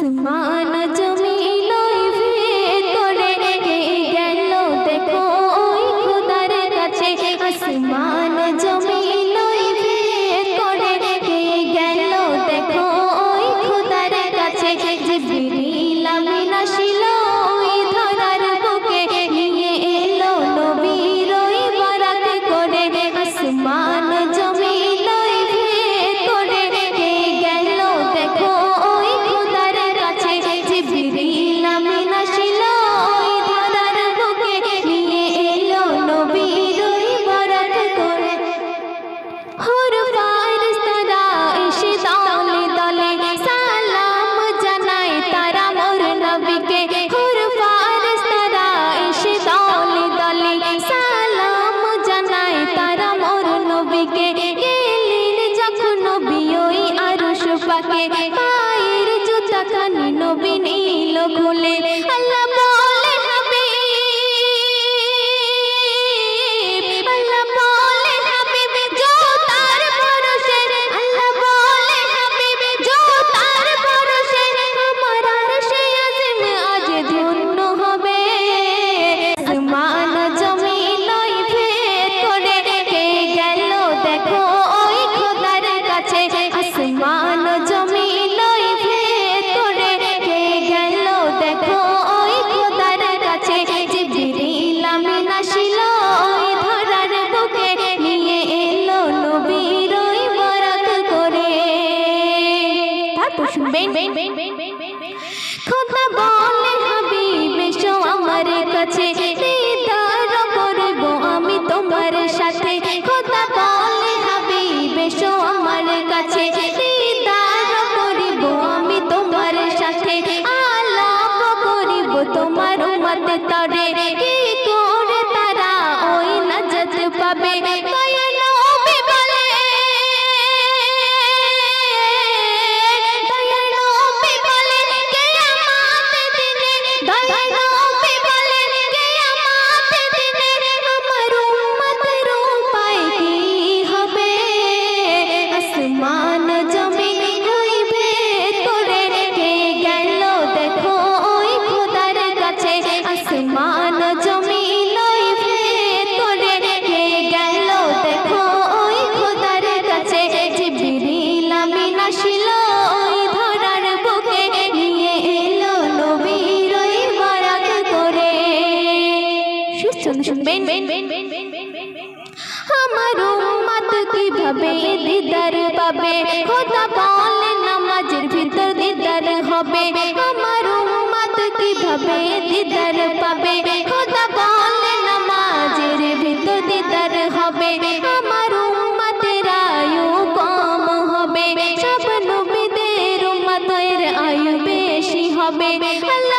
আসমান জমিন ভেদ করে কে গেল দেখো ওই খোদার কাছে। আসমান জমিন ভেদ করে কে গেল দেখো ওই খোদার কাছে। জিবরিল আমিন আসিল ওই ধরার বুকে নিয়ে এলো নবীর ওই বরাত করে। আসমান জমিন ভেদ করে কে গেল দেখো ওই খোদার কাছে। জিবরিল আমিন আসিল ওই ধরার বুকে নিয়ে এলো নবীর ওই বরাত করে। হুর ফারিস্তারা এসে দলে দলে সালাম জানায় তারা মোর নবীকে। হুর ফারিস্তারা এসে দলে দলে সালাম জানায় তারা মোর নবীকে। গেলেন যখন নবী ওই আরশ পাকে, পায়ের জুতা খানি নবী নিল খুলে। আল্লাহ বলে হাবিব, আল্লাহ বলে হাবিব জুতার পরশে। আল্লাহ বলে হাবিব জুতার পরশে আমার আরশে আজিম আজ ধন্য হবে। আসমান জমিন ভেদ করে কে গেল দেখো ওই খোদার কাছে। আসমান জমিন ভেদ করে কে গেল দেখো ওই খোদার কাছে। জিবরিল আমিন আসিল ওই ধরার বুকে নিয়ে এলো নবীর ওই বরাত করে। তারপর শুনবেন খোদা বলে হাবিব এসো আমার কাছে, দিদার করব আমি তোমার সাথে। খোদা বলে হাবিব এসো আমার কাছে, দিদার করব আমি তোমার সাথে। আলাপ করিব তোমার উম্মত তরে, কি করে তারা ওই নাজাত পাবে। দয়া নবী বলে, দয়া নবী বলে কিয়ামত দিনে, দয়া নবী বলে কিয়ামত দিনে আমার উম্মতের উপায় কি হবে। আসমান জমিন ভেদ করে কে গেল দেখো ওই খোদার কাছে। আসমান জমিন ভেদ করে কে গেল দেখো ওই খোদার কাছে। জিবরিল আমিন আসিল ওই ধরার বুকে নিয়ে এলো নবীর ওই বরাত করে। শুনবেন আমার উম্মত কিভাবে দিদার পাবে। খোদা বলে নামাজের ভিতর দিদার হবে। আমার উম্মত কিভাবে দিদার পাবে। খোদা বলে নামাজের ভিতর দিদার হবে। আমার উম্মতের আয়ু কম হবে, সব নবীদের উম্মতের আয়ু বেশি হবে। আল্লাহ